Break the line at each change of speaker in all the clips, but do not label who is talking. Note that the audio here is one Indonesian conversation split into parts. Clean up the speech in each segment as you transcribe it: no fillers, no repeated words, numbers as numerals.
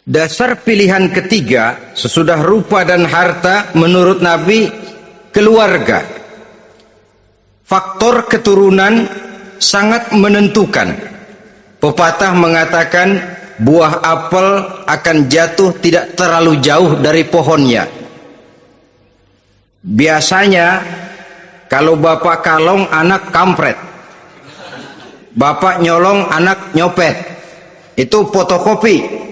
Dasar pilihan ketiga sesudah rupa dan harta menurut Nabi, keluarga. Faktor keturunan sangat menentukan. Pepatah mengatakan buah apel akan jatuh tidak terlalu jauh dari pohonnya. Biasanya kalau bapak kalong anak kampret, bapak nyolong anak nyopet, itu fotokopi.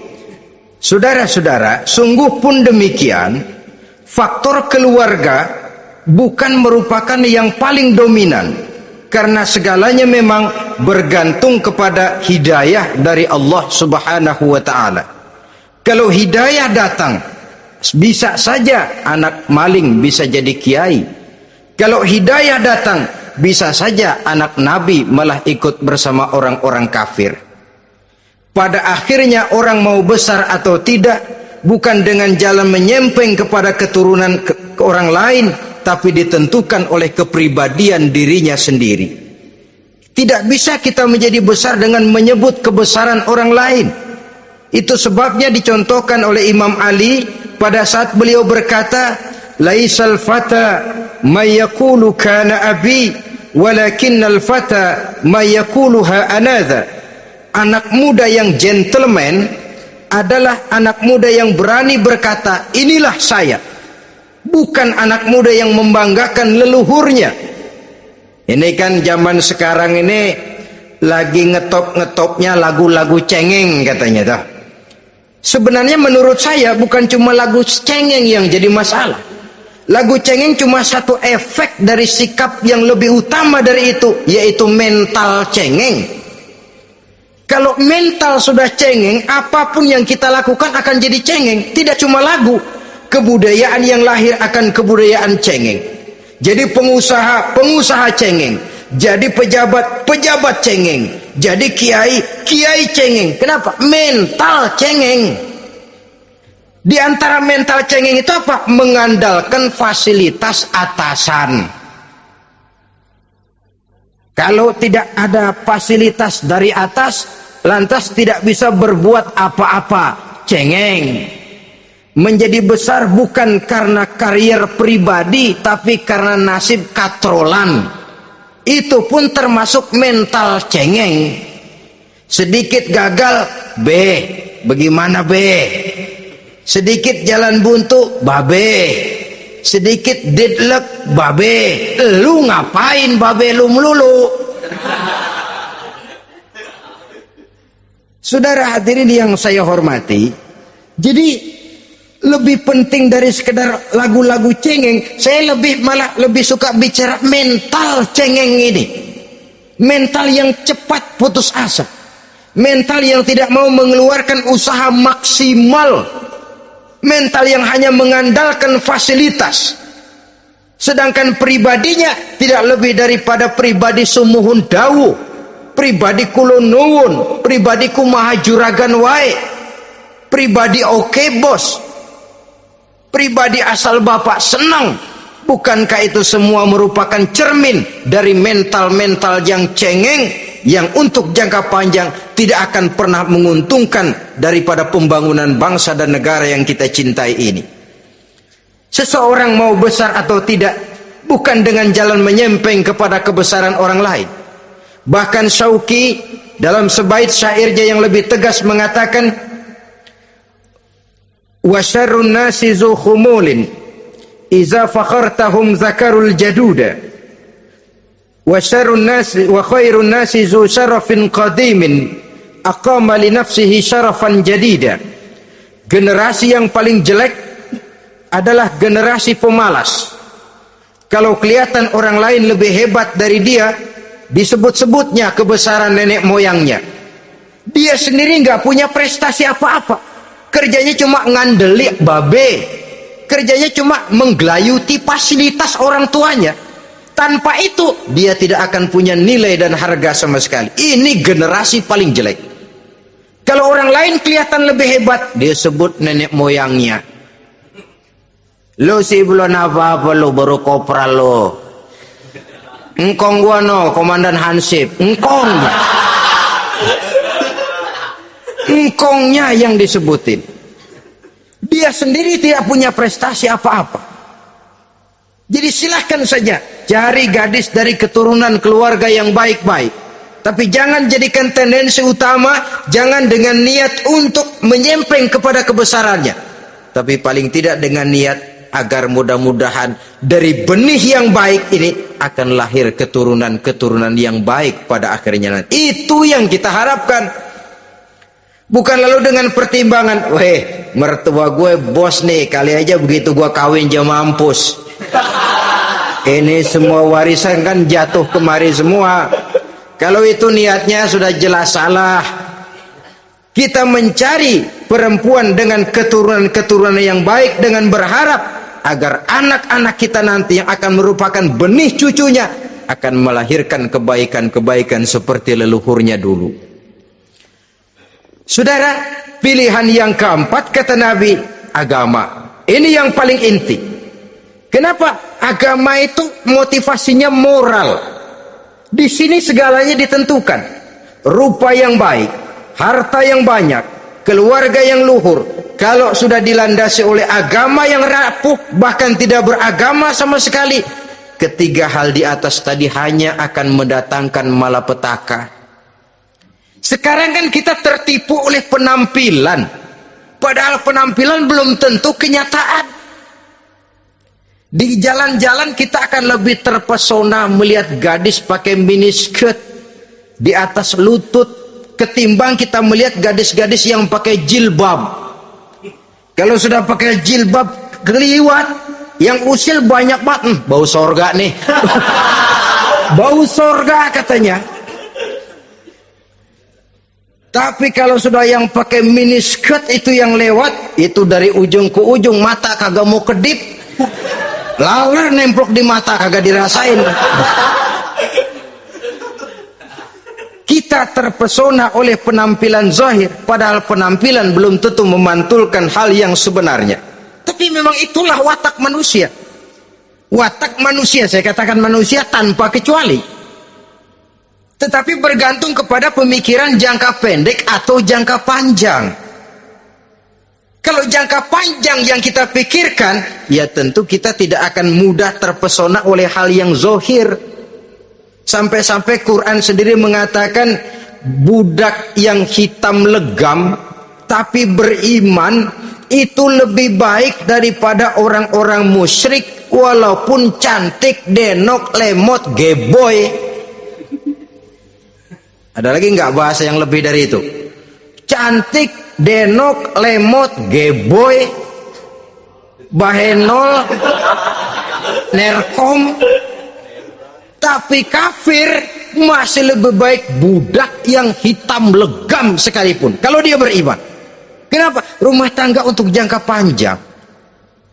Saudara-saudara, sungguh pun demikian, faktor keluarga bukan merupakan yang paling dominan, karena segalanya memang bergantung kepada hidayah dari Allah Subhanahu wa ta'ala. Kalau hidayah datang, bisa saja anak maling bisa jadi kiai. Kalau hidayah datang, bisa saja anak nabi malah ikut bersama orang-orang kafir. Pada akhirnya orang mau besar atau tidak bukan dengan jalan menyempeng kepada keturunan ke orang lain, tapi ditentukan oleh kepribadian dirinya sendiri. Tidak bisa kita menjadi besar dengan menyebut kebesaran orang lain. Itu sebabnya dicontohkan oleh Imam Ali pada saat beliau berkata, laisal fata may yaqulu kana abi walakinnal fata may yaquluha anadha. Anak muda yang gentleman adalah anak muda yang berani berkata, inilah saya. Bukan anak muda yang membanggakan leluhurnya. Ini kan zaman sekarang ini lagi ngetop-ngetopnya lagu-lagu cengeng katanya dah. Sebenarnya menurut saya bukan cuma lagu cengeng yang jadi masalah. Lagu cengeng cuma satu efek dari sikap yang lebih utama dari itu, yaitu mental cengeng. Kalau mental sudah cengeng, apapun yang kita lakukan akan jadi cengeng. Tidak cuma lagu, kebudayaan yang lahir akan kebudayaan cengeng. Jadi pengusaha cengeng. Jadi pejabat cengeng. Jadi kiai cengeng. Kenapa? Mental cengeng. Di antara mental cengeng itu apa? Mengandalkan fasilitas atasan. Kalau tidak ada fasilitas dari atas, lantas tidak bisa berbuat apa-apa, cengeng. Menjadi besar bukan karena karier pribadi, tapi karena nasib katrolan. Itu pun termasuk mental cengeng. Sedikit gagal, bagaimana sedikit jalan buntu, sedikit deadlock, lu ngapain lu melulu? Saudara hadirin yang saya hormati, jadi lebih penting dari sekedar lagu-lagu cengeng, saya malah lebih suka bicara mental cengeng ini. Mental yang cepat putus asa, mental yang tidak mau mengeluarkan usaha maksimal, mental yang hanya mengandalkan fasilitas, sedangkan pribadinya tidak lebih daripada pribadi sumuhun dawu, pribadi kulon nuwun, pribadi kumaha juragan wae, pribadi oke bos, pribadi asal bapak senang. Bukankah itu semua merupakan cermin dari mental-mental yang cengeng, yang untuk jangka panjang tidak akan pernah menguntungkan daripada pembangunan bangsa dan negara yang kita cintai ini. Seseorang mau besar atau tidak bukan dengan jalan menyempeng kepada kebesaran orang lain. Bahkan Syauqi dalam sebaik syairnya yang lebih tegas mengatakan, wa syarrun nasi zu khumulin iza fakhartahum zakarul jaduda wa syarrun nasi wa khairun nasi zu syarafin qadimin aqama li nafsihi syarafan jadida. Generasi yang paling jelek adalah generasi pemalas. Kalau kelihatan orang lain lebih hebat dari dia, disebut-sebutnya kebesaran nenek moyangnya. Dia sendiri nggak punya prestasi apa-apa. Kerjanya cuma ngandeli kerjanya cuma menggelayuti fasilitas orang tuanya. Tanpa itu dia tidak akan punya nilai dan harga sama sekali. Ini generasi paling jelek. Kalau orang lain kelihatan lebih hebat, dia sebut nenek moyangnya. Lo sih belum apa-apa, lo baru kopral lo. Engkong gua no, komandan Hansip. Engkongnya yang disebutin. Dia sendiri tidak punya prestasi apa-apa. Jadi silahkan saja cari gadis dari keturunan keluarga yang baik-baik. Tapi jangan jadikan tendensi utama, jangan dengan niat untuk menyempeng kepada kebesarannya. Tapi paling tidak dengan niat agar mudah-mudahan dari benih yang baik ini akan lahir keturunan-keturunan yang baik pada akhirnya nanti. Itu yang kita harapkan. Bukan lalu dengan pertimbangan, weh, mertua gue bos nih, kali aja begitu gue kawin dia mampus. Ini semua warisan kan jatuh kemari semua. Kalau itu niatnya sudah jelas salah. Kita mencari perempuan dengan keturunan-keturunan yang baik dengan berharap agar anak-anak kita nanti yang akan merupakan benih cucunya akan melahirkan kebaikan-kebaikan seperti leluhurnya dulu. Saudara, pilihan yang keempat kata Nabi, agama. Ini yang paling inti. Kenapa? Agama itu motivasinya moral. Di sini segalanya ditentukan. Rupa yang baik, harta yang banyak, keluarga yang luhur. Kalau sudah dilandasi oleh agama yang rapuh, bahkan tidak beragama sama sekali, ketiga hal di atas tadi hanya akan mendatangkan malapetaka. Sekarang kan kita tertipu oleh penampilan, padahal penampilan belum tentu kenyataan. Di jalan-jalan kita akan lebih terpesona melihat gadis pakai miniskirt di atas lutut ketimbang kita melihat gadis-gadis yang pakai jilbab. Kalau sudah pakai jilbab keliwat, yang usil banyak banget, bau sorga nih. Bau sorga katanya. Tapi kalau sudah yang pakai miniskirt itu yang lewat, itu dari ujung ke ujung mata kagak mau kedip, laler nemplok di mata kagak dirasain. Kita terpesona oleh penampilan zahir, padahal penampilan belum tentu memantulkan hal yang sebenarnya. Tapi memang itulah watak manusia. Watak manusia, saya katakan manusia tanpa kecuali. Tetapi bergantung kepada pemikiran jangka pendek atau jangka panjang. Kalau jangka panjang yang kita pikirkan, ya tentu kita tidak akan mudah terpesona oleh hal yang zahir. Sampai-sampai Quran sendiri mengatakan budak yang hitam legam tapi beriman itu lebih baik daripada orang-orang musyrik walaupun cantik, denok, lemot, geboy. Ada lagi nggak bahasa yang lebih dari itu? Cantik, denok, lemot, geboy, bahenol, nerkom, tapi kafir masih lebih baik budak yang hitam legam sekalipun kalau dia beriman. Kenapa? Rumah tangga untuk jangka panjang.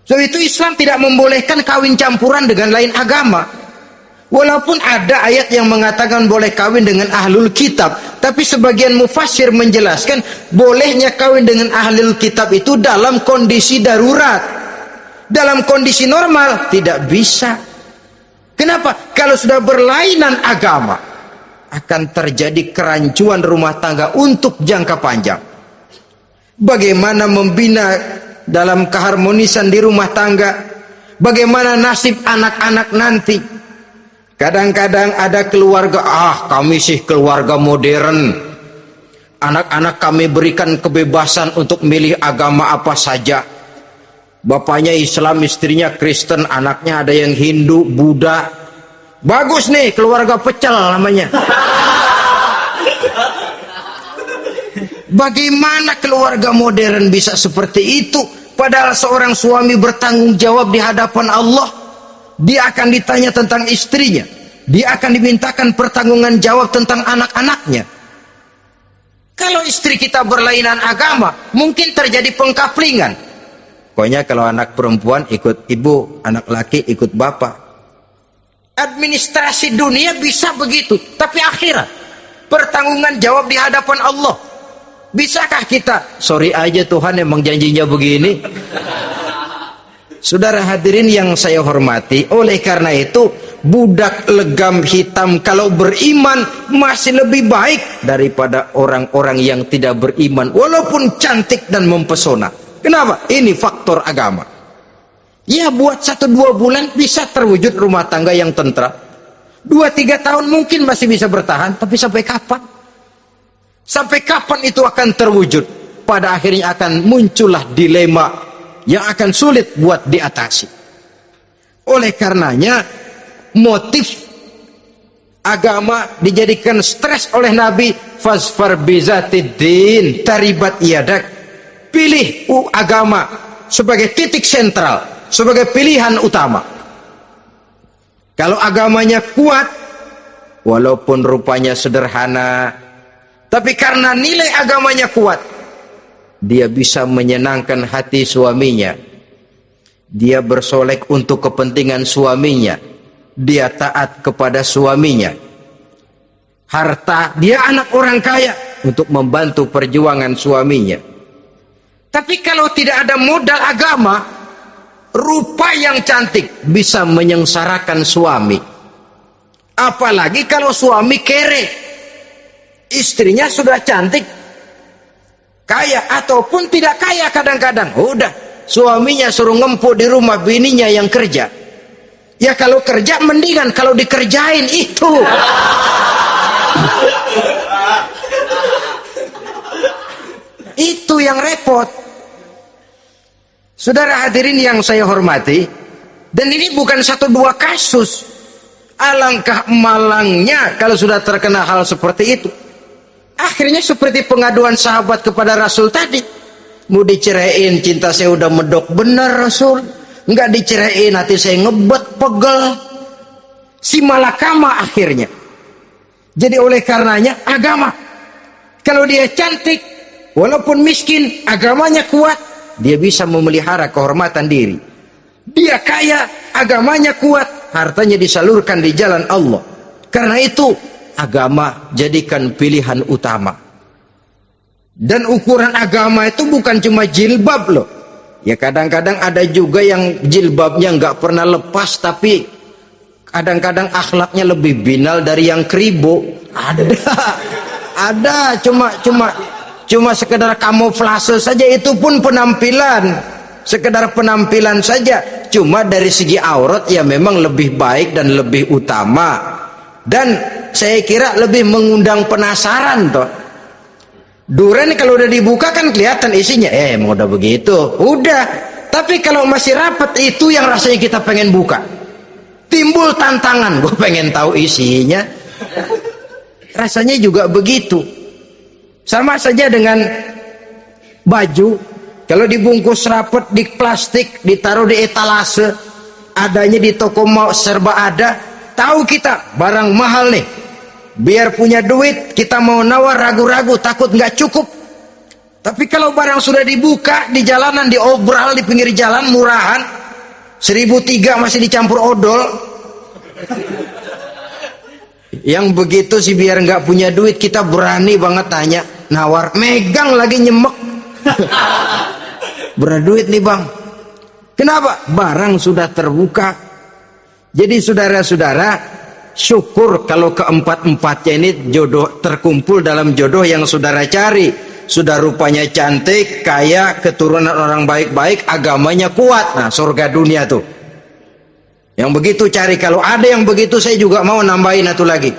So itu Islam tidak membolehkan kawin campuran dengan lain agama. Walaupun ada ayat yang mengatakan boleh kawin dengan ahlul kitab, tapi sebagian mufassir menjelaskan bolehnya kawin dengan ahlul kitab itu dalam kondisi darurat. Dalam kondisi normal tidak bisa. Kenapa? Kalau sudah berlainan agama, akan terjadi kerancuan rumah tangga untuk jangka panjang. Bagaimana membina dalam keharmonisan di rumah tangga? Bagaimana nasib anak-anak nanti? Kadang-kadang ada keluarga, kami sih keluarga modern. Anak-anak kami berikan kebebasan untuk milih agama apa saja. Bapaknya Islam, istrinya Kristen, anaknya ada yang Hindu, Buddha. Bagus nih, keluarga pecel namanya. Bagaimana keluarga modern bisa seperti itu? Padahal seorang suami bertanggung jawab di hadapan Allah. Dia akan ditanya tentang istrinya. Dia akan dimintakan pertanggungan jawab tentang anak-anaknya. Kalau istri kita berlainan agama, mungkin terjadi pengkaplingan. Pokoknya kalau anak perempuan ikut ibu, anak laki ikut bapak. Administrasi dunia bisa begitu, tapi akhirat, pertanggungan jawab di hadapan Allah. Bisakah kita? Sorry aja Tuhan, emang janjinya begini. Saudara hadirin yang saya hormati, oleh karena itu budak legam hitam kalau beriman masih lebih baik daripada orang-orang yang tidak beriman walaupun cantik dan mempesona. Kenapa? Ini faktor agama. Ya buat 1-2 bulan bisa terwujud rumah tangga yang tentram. 2-3 tahun mungkin masih bisa bertahan, tapi sampai kapan? Sampai kapan itu akan terwujud? Pada akhirnya akan muncullah dilema yang akan sulit buat diatasi. Oleh karenanya motif agama dijadikan stres oleh Nabi. Fasfar bizatiddin taribat yadak. Pilih agama sebagai titik sentral, sebagai pilihan utama. Kalau agamanya kuat, walaupun rupanya sederhana, tapi karena nilai agamanya kuat, dia bisa menyenangkan hati suaminya. Dia bersolek untuk kepentingan suaminya. Dia taat kepada suaminya. Harta, dia anak orang kaya untuk membantu perjuangan suaminya. Tapi kalau tidak ada modal agama, rupa yang cantik bisa menyengsarakan suami. Apalagi kalau suami kere. Istrinya sudah cantik, kaya ataupun tidak kaya kadang-kadang. Udah, suaminya suruh ngempuk di rumah, bininya yang kerja. Ya kalau kerja mendingan kalau dikerjain itu. Itu yang repot. Saudara hadirin yang saya hormati, dan ini bukan 1-2 kasus. Alangkah malangnya kalau sudah terkena hal seperti itu. Akhirnya seperti pengaduan sahabat kepada Rasul tadi. Mau diceraiin, cinta saya udah medok benar Rasul. Enggak diceraiin, hati saya ngebet, pegel. Si malakama akhirnya. Jadi oleh karenanya agama. Kalau dia cantik, walaupun miskin, agamanya kuat, dia bisa memelihara kehormatan diri. Dia kaya, agamanya kuat, hartanya disalurkan di jalan Allah. Karena itu agama jadikan pilihan utama. Dan ukuran agama itu bukan cuma jilbab loh. Ya kadang-kadang ada juga yang jilbabnya nggak pernah lepas, tapi kadang-kadang akhlaknya lebih binal dari yang kribo. Ada cuma sekedar kamuflase saja, itu pun penampilan, sekedar penampilan saja. Cuma dari segi aurat ya memang lebih baik dan lebih utama, dan saya kira lebih mengundang penasaran toh. Duren kalau udah dibuka kan kelihatan isinya, emang udah begitu, udah. Tapi kalau masih rapat, itu yang rasanya kita pengen buka. Timbul tantangan, gue pengen tahu isinya. Rasanya juga begitu. Sama saja dengan baju, kalau dibungkus rapat di plastik, ditaruh di etalase, adanya di toko mau serba ada, tahu kita barang mahal nih. Biar punya duit, kita mau nawar ragu-ragu, takut nggak cukup. Tapi kalau barang sudah dibuka di jalanan, diobral di pinggir jalan, murahan, 1.003 masih dicampur odol. Yang begitu sih biar nggak punya duit, kita berani banget tanya, nawar, megang lagi nyemek. Berduit nih bang. Kenapa? Barang sudah terbuka. Jadi saudara-saudara, syukur kalau keempat-empatnya ini jodoh terkumpul dalam jodoh yang saudara cari. Sudah rupanya cantik, kaya, keturunan orang baik-baik, agamanya kuat. Nah, surga dunia tuh. Yang begitu cari. Kalau ada yang begitu, saya juga mau nambahin satu lagi.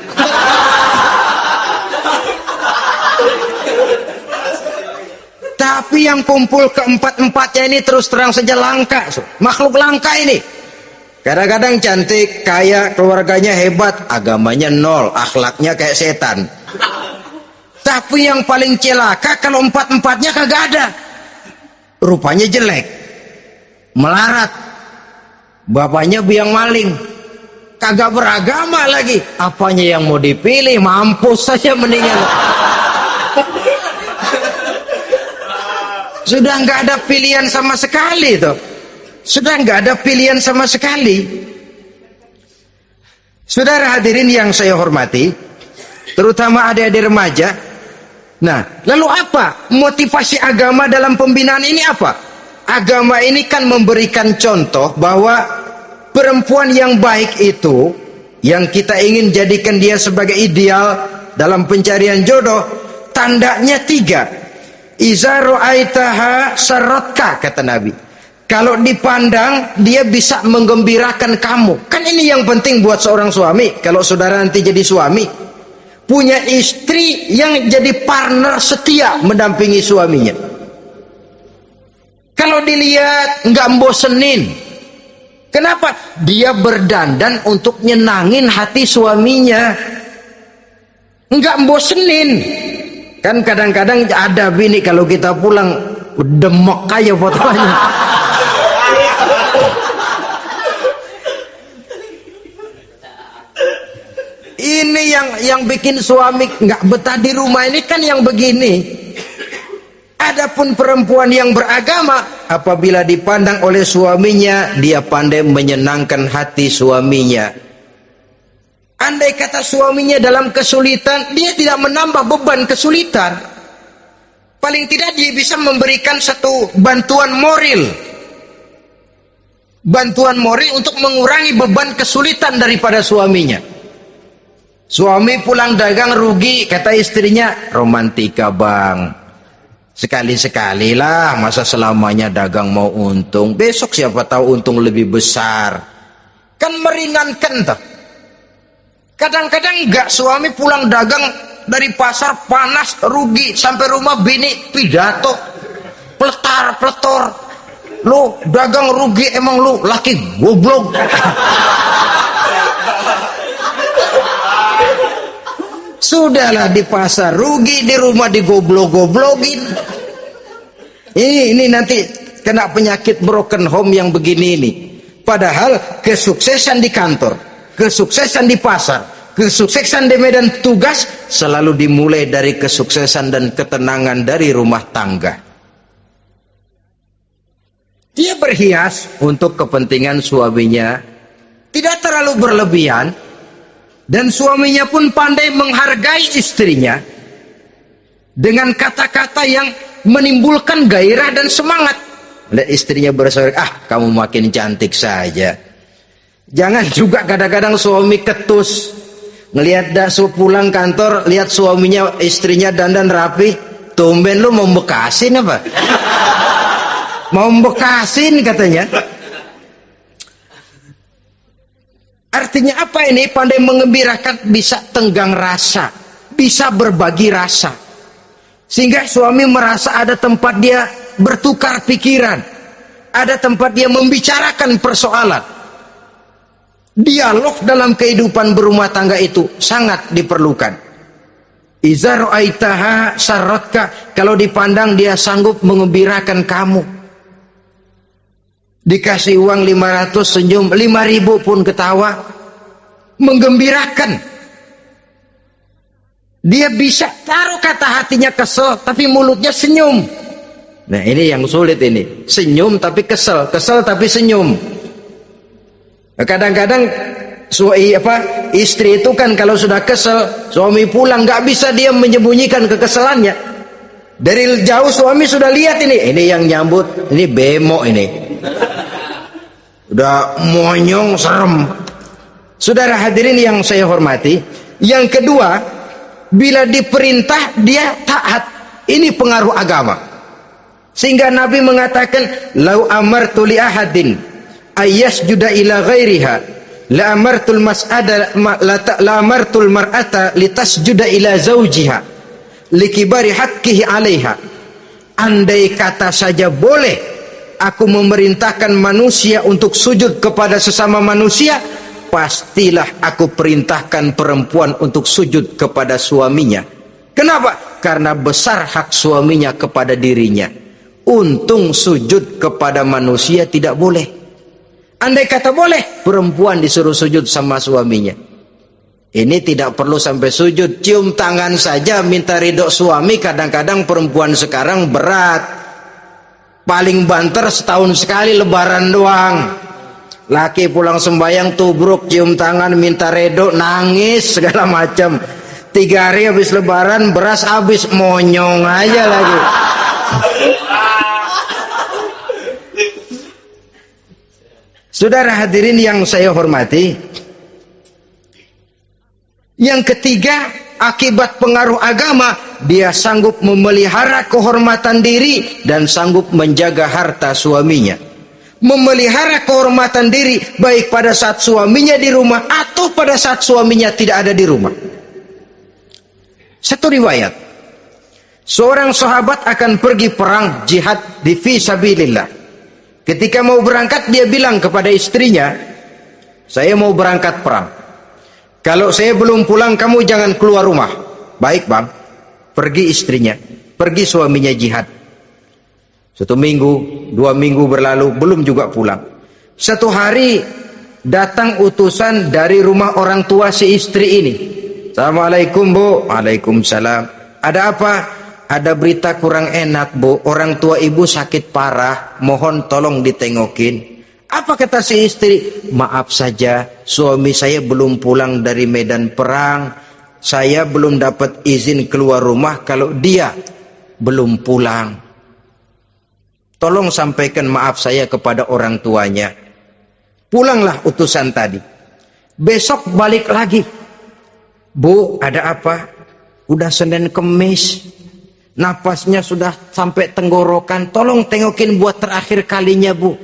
Tapi yang kumpul keempat-empatnya ini terus terang saja langka. Makhluk langka ini. Kadang-kadang cantik, kaya, keluarganya hebat, agamanya nol, akhlaknya kayak setan. Tapi yang paling celaka kalau empat-empatnya kagak ada. Rupanya jelek, melarat, bapaknya biang maling, kagak beragama lagi. Apanya yang mau dipilih? Mampus saja mendingan. Sudah nggak ada pilihan sama sekali tuh. Sudah nggak ada pilihan sama sekali. Saudara hadirin yang saya hormati, terutama adik-adik remaja. Nah, lalu apa motivasi agama dalam pembinaan ini apa? Agama ini kan memberikan contoh bahwa perempuan yang baik itu, yang kita ingin jadikan dia sebagai ideal dalam pencarian jodoh, tandanya 3. Iza ra'aitaha sarratka, kata Nabi. Kalau dipandang dia bisa menggembirakan kamu. Kan ini yang penting buat seorang suami. Kalau saudara nanti jadi suami, punya istri yang jadi partner setia mendampingi suaminya. Kalau dilihat nggak bosenin. Kenapa? Dia berdandan untuk nyenangin hati suaminya. Nggak bosenin. Kan kadang-kadang ada bini kalau kita pulang demek aja fotonya. Ini yang bikin suami nggak betah di rumah ini kan yang begini. Adapun perempuan yang beragama, apabila dipandang oleh suaminya, dia pandai menyenangkan hati suaminya. Andai kata suaminya dalam kesulitan, dia tidak menambah beban kesulitan. Paling tidak dia bisa memberikan satu bantuan moral. Bantuan moral untuk mengurangi beban kesulitan daripada suaminya. Suami pulang dagang rugi, kata istrinya, romantika bang. Sekali-sekali lah, masa selamanya dagang mau untung. Besok siapa tahu untung lebih besar. Kan meringankan toh. Kadang-kadang enggak, suami pulang dagang dari pasar panas, rugi, sampai rumah bini pidato, pletar-pletor. Lu dagang rugi, emang lu laki goblok. Sudahlah di pasar rugi, di rumah digoblok-goblokin. Ini nanti kena penyakit broken home yang begini ini. Padahal kesuksesan di kantor, kesuksesan di pasar, kesuksesan di medan tugas selalu dimulai dari kesuksesan dan ketenangan dari rumah tangga. Dia berhias untuk kepentingan suaminya, tidak terlalu berlebihan, dan suaminya pun pandai menghargai istrinya dengan kata-kata yang menimbulkan gairah dan semangat. Lihat istrinya bersorak, kamu makin cantik saja. Jangan juga kadang-kadang suami ketus, ngelihat pulang kantor, lihat suaminya, istrinya dandan rapi, tumben lu mau bekasin apa? Mau bekasin katanya. Artinya apa ini? Pandai mengembirakan, bisa tenggang rasa, bisa berbagi rasa. Sehingga suami merasa ada tempat dia bertukar pikiran, ada tempat dia membicarakan persoalan. Dialog dalam kehidupan berumah tangga itu sangat diperlukan. Iza ra'aitaha sarratka, kalau dipandang dia sanggup mengembirakan kamu. Dikasih uang 500 senyum, 5.000 pun ketawa, menggembirakan. Dia bisa taruh kata hatinya kesel, tapi mulutnya senyum. Nah ini yang sulit ini, senyum tapi kesel, kesel tapi senyum. Kadang-kadang istri itu kan kalau sudah kesel, suami pulang nggak bisa dia menyembunyikan kekesalannya. Dari jauh suami sudah lihat ini yang nyambut, ini bemo ini. Udah monyong serem. Saudara hadirin yang saya hormati, yang kedua, bila diperintah dia taat. Ini pengaruh agama. Sehingga Nabi mengatakan, "Lau amartu li ahadin ayyasjuda ila ghairiha, la amartul mas'ada la amartul mar'ata litasjuda ila zawjiha likibari haqqihi 'alaiha." Andai kata saja boleh aku memerintahkan manusia untuk sujud kepada sesama manusia, pastilah aku perintahkan perempuan untuk sujud kepada suaminya. Kenapa? Karena besar hak suaminya kepada dirinya. Untung sujud kepada manusia tidak boleh. Andai kata boleh, perempuan disuruh sujud sama suaminya. Ini tidak perlu sampai sujud, cium tangan saja minta ridho suami. Kadang-kadang perempuan sekarang berat. Paling banter setahun sekali lebaran doang. Laki pulang sembahyang tubruk, cium tangan minta redo, nangis segala macam. 3 hari habis lebaran beras habis, monyong aja lagi. Saudara hadirin yang saya hormati, yang ketiga, akibat pengaruh agama, dia sanggup memelihara kehormatan diri dan sanggup menjaga harta suaminya. Memelihara kehormatan diri baik pada saat suaminya di rumah atau pada saat suaminya tidak ada di rumah. Satu riwayat, seorang sahabat akan pergi perang jihad di fi sabilillah. Ketika mau berangkat, dia bilang kepada istrinya, saya mau berangkat perang. Kalau saya belum pulang, kamu jangan keluar rumah. Baik bang. Pergi istrinya, pergi suaminya jihad. 1 minggu, 2 minggu berlalu, belum juga pulang. Satu hari datang utusan dari rumah orang tua si istri ini. Assalamualaikum bu. Waalaikumsalam. Ada apa? Ada berita kurang enak bu. Orang tua ibu sakit parah. Mohon tolong ditengokin. Apa kata si istri? Maaf saja, suami saya belum pulang dari medan perang. Saya belum dapat izin keluar rumah kalau dia belum pulang. Tolong sampaikan maaf saya kepada orang tuanya. Pulanglah utusan tadi. Besok balik lagi. Bu, ada apa? Udah Senin Kemis. Napasnya sudah sampai tenggorokan. Tolong tengokin buat terakhir kalinya bu.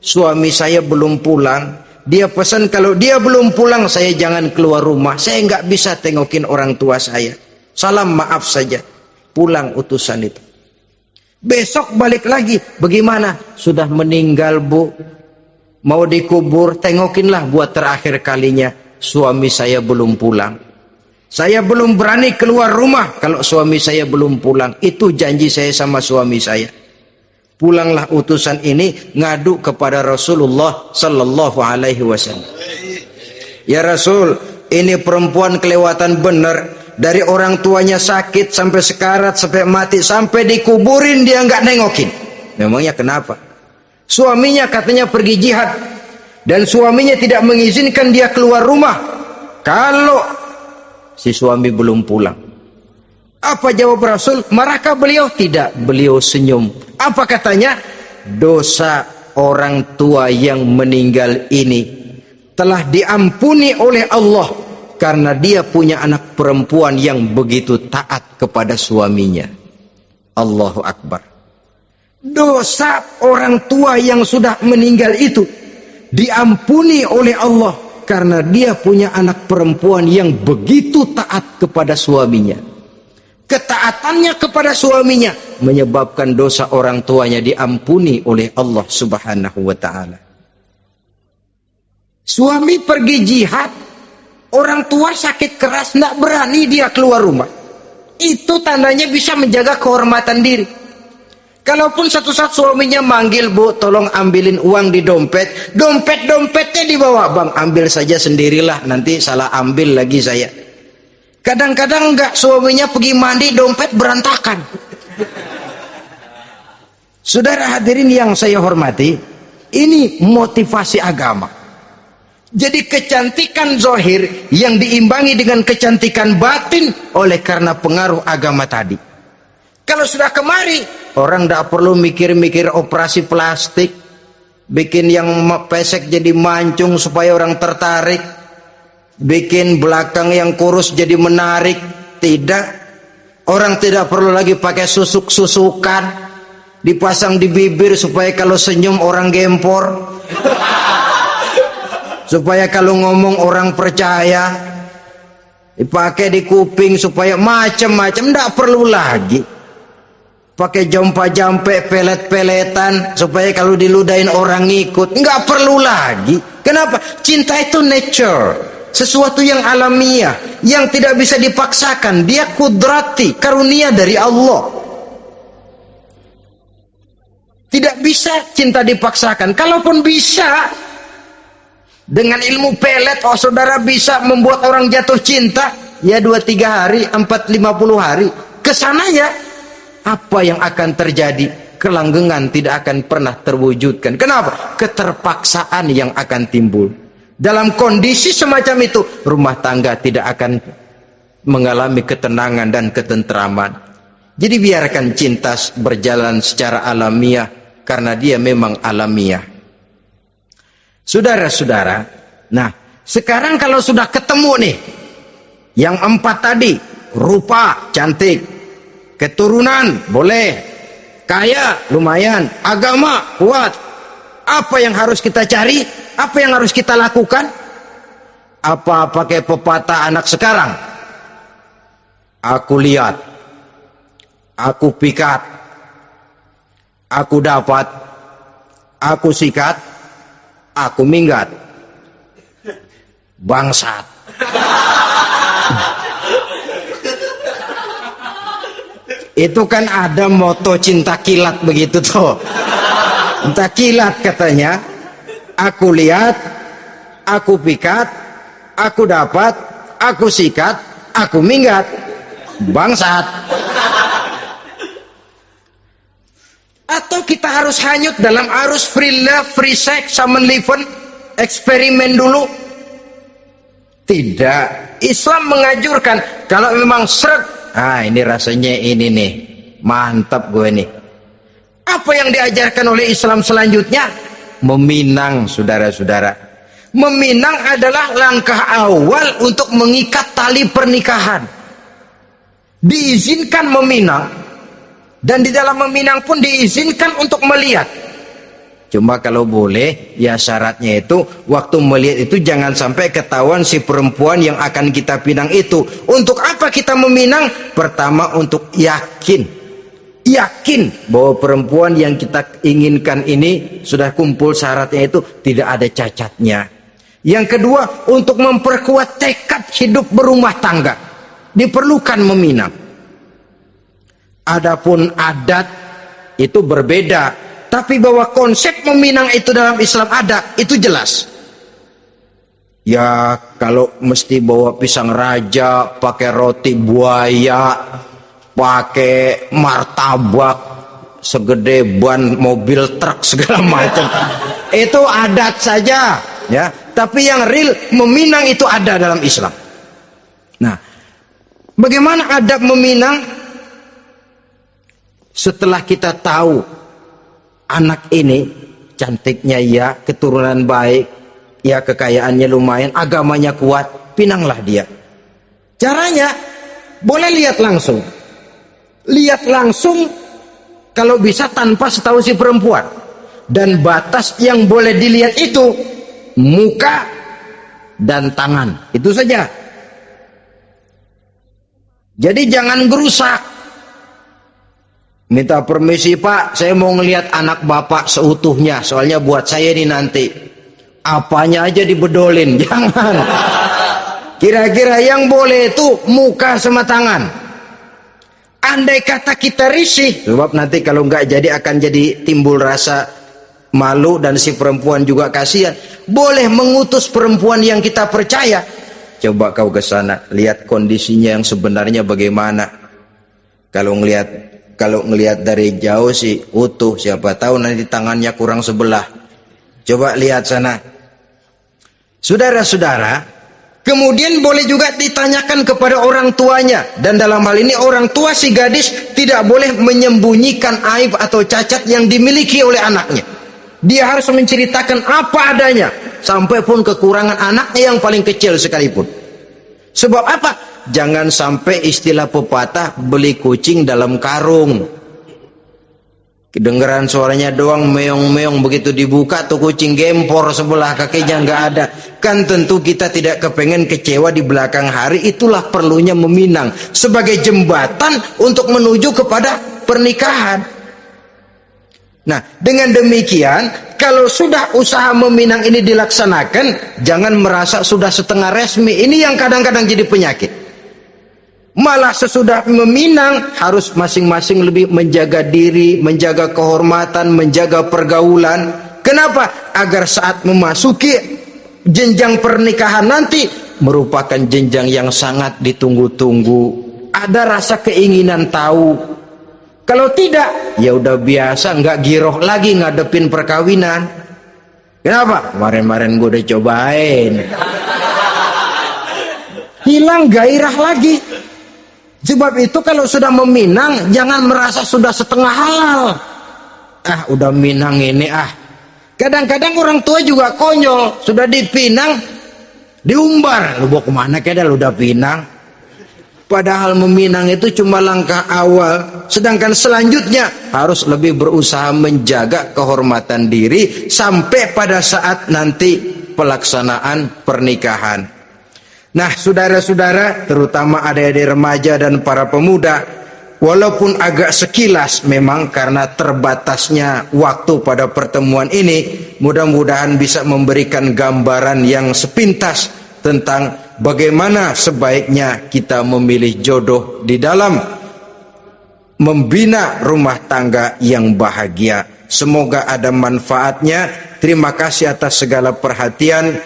Suami saya belum pulang. Dia pesan kalau dia belum pulang saya jangan keluar rumah. Saya nggak bisa tengokin orang tua saya. Salam maaf saja. Pulang utusan itu. Besok balik lagi. Bagaimana? Sudah meninggal bu. Mau dikubur. Tengokinlah buat terakhir kalinya. Suami saya belum pulang. Saya belum berani keluar rumah kalau suami saya belum pulang. Itu janji saya sama suami saya. Pulanglah utusan ini ngadu kepada Rasulullah sallallahu alaihi wasallam. Ya Rasul, ini perempuan kelewatan benar. Dari orang tuanya sakit sampai sekarat, sampai mati, sampai dikuburin dia nggak nengokin. Memangnya kenapa? Suaminya katanya pergi jihad dan suaminya tidak mengizinkan dia keluar rumah kalau si suami belum pulang. Apa jawab Rasul? Marahkah beliau? Tidak, beliau senyum. Apa katanya? Dosa orang tua yang meninggal ini telah diampuni oleh Allah karena dia punya anak perempuan yang begitu taat kepada suaminya. Allahu Akbar. Dosa orang tua yang sudah meninggal itu diampuni oleh Allah karena dia punya anak perempuan yang begitu taat kepada suaminya. Ketaatannya kepada suaminya menyebabkan dosa orang tuanya diampuni oleh Allah Subhanahu wa ta'ala. Suami pergi jihad, orang tua sakit keras, tidak berani dia keluar rumah. Itu tandanya bisa menjaga kehormatan diri. Kalaupun satu saat suaminya manggil, bu tolong ambilin uang di dompet, dompetnya dibawa, bang ambil saja sendirilah, nanti salah ambil lagi saya. Kadang-kadang enggak, suaminya pergi mandi, dompet berantakan. Saudara hadirin yang saya hormati, ini motivasi agama. Jadi kecantikan zahir yang diimbangi dengan kecantikan batin oleh karena pengaruh agama tadi. Kalau sudah kemari, orang tidak perlu mikir-mikir operasi plastik, bikin yang pesek jadi mancung supaya orang tertarik, bikin belakang yang kurus jadi menarik. Tidak. Orang tidak perlu lagi pakai susuk-susukan, dipasang di bibir supaya kalau senyum orang gempor, supaya kalau ngomong orang percaya, dipakai di kuping supaya macam-macam. Tidak perlu lagi pakai jompa-jampe, pelet-peletan supaya kalau diludahin orang ngikut. Nggak perlu lagi. Kenapa? Cinta itu nature, sesuatu yang alamiah, yang tidak bisa dipaksakan. Dia kudrati, karunia dari Allah. Tidak bisa cinta dipaksakan. Kalaupun bisa, dengan ilmu pelet, oh saudara bisa membuat orang jatuh cinta, ya 2-3 hari, 4-50 hari. Kesananya apa yang akan terjadi? Kelanggengan tidak akan pernah terwujudkan. Kenapa? Keterpaksaan yang akan timbul. Dalam kondisi semacam itu, rumah tangga tidak akan mengalami ketenangan dan ketentraman. Jadi biarkan cinta berjalan secara alamiah, karena dia memang alamiah. Saudara-saudara, nah sekarang kalau sudah ketemu nih yang 4 tadi, rupa cantik, keturunan boleh, kaya lumayan, agama kuat. Apa yang harus kita cari? Apa yang harus kita lakukan? Apa pakai pepatah anak sekarang? Aku lihat, aku pikat, aku dapat, aku sikat, aku minggat. Bangsat. Itu kan ada moto cinta kilat begitu tuh. Cinta kilat katanya. Aku lihat, aku pikat, aku dapat, aku sikat, aku minggat. Bangsat. Atau kita harus hanyut dalam arus free love, free sex, summon living, eksperimen dulu? Tidak. Islam menganjurkan kalau memang seret, ini rasanya ini nih, mantap gue nih. Apa yang diajarkan oleh Islam selanjutnya? Meminang, saudara-saudara. Meminang adalah langkah awal untuk mengikat tali pernikahan. Diizinkan meminang, dan di dalam meminang pun diizinkan untuk melihat. Cuma kalau boleh, ya syaratnya itu waktu melihat itu jangan sampai ketahuan si perempuan yang akan kita pinang itu. Untuk apa kita meminang? Pertama, untuk yakin bahwa perempuan yang kita inginkan ini sudah kumpul syaratnya, itu tidak ada cacatnya. Yang kedua, untuk memperkuat tekad hidup berumah tangga, diperlukan meminang. Adapun adat itu berbeda. Tapi bahwa konsep meminang itu dalam Islam ada, itu jelas. Ya kalau mesti bawa pisang raja, pakai roti buaya, pakai martabak segede ban mobil truk segala macam, itu adat saja, ya. Tapi yang real meminang itu ada dalam Islam. Nah, bagaimana adab meminang? Setelah kita tahu anak ini cantiknya ya, keturunan baik ya, kekayaannya lumayan, agamanya kuat, pinanglah dia. Caranya boleh lihat langsung kalau bisa tanpa setahu si perempuan. Dan batas yang boleh dilihat itu muka dan tangan, itu saja. Jadi jangan gerusak. Minta permisi Pak, saya mau ngelihat anak bapak seutuhnya, soalnya buat saya ini nanti. Apanya aja dibedolin, jangan. Kira-kira yang boleh itu muka sama tangan. Andai kata kita risih, sebab nanti kalau nggak jadi akan jadi timbul rasa malu dan si perempuan juga kasihan. Boleh mengutus perempuan yang kita percaya. Coba kau ke sana, lihat kondisinya yang sebenarnya bagaimana. Kalau ngelihat dari jauh sih utuh, siapa tahu nanti tangannya kurang sebelah. Coba lihat sana. Saudara-saudara, kemudian boleh juga ditanyakan kepada orang tuanya. Dan dalam hal ini orang tua si gadis tidak boleh menyembunyikan aib atau cacat yang dimiliki oleh anaknya. Dia harus menceritakan apa adanya, sampai pun kekurangan anaknya yang paling kecil sekalipun. Sebab apa? Jangan sampai istilah pepatah beli kucing dalam karung. Kedengeran suaranya doang meong-meong, begitu dibuka tuh kucing gempor sebelah kakinya nggak ada. Kan tentu kita tidak kepengen kecewa di belakang hari. Itulah perlunya meminang sebagai jembatan untuk menuju kepada pernikahan. Nah, dengan demikian kalau sudah usaha meminang ini dilaksanakan, jangan merasa sudah setengah resmi. Ini yang kadang-kadang jadi penyakit. Malah sesudah meminang harus masing-masing lebih menjaga diri, menjaga kehormatan, menjaga pergaulan. Kenapa? Agar saat memasuki jenjang pernikahan nanti merupakan jenjang yang sangat ditunggu-tunggu. Ada rasa keinginan tahu. Kalau tidak, ya udah biasa, nggak giroh lagi ngadepin perkawinan. Kenapa? Kemarin-kemarin gue udah cobain. Hilang gairah lagi. Sebab itu kalau sudah meminang, jangan merasa sudah setengah halal. Udah minang ini Kadang-kadang orang tua juga konyol. Sudah dipinang, diumbar. Lu bawa kemana kedal udah pinang? Padahal meminang itu cuma langkah awal, sedangkan selanjutnya harus lebih berusaha menjaga kehormatan diri sampai pada saat nanti pelaksanaan pernikahan. Nah, saudara-saudara, terutama adik-adik remaja dan para pemuda, walaupun agak sekilas memang karena terbatasnya waktu pada pertemuan ini, mudah-mudahan bisa memberikan gambaran yang sepintas tentang bagaimana sebaiknya kita memilih jodoh di dalam membina rumah tangga yang bahagia. Semoga ada manfaatnya. Terima kasih atas segala perhatian.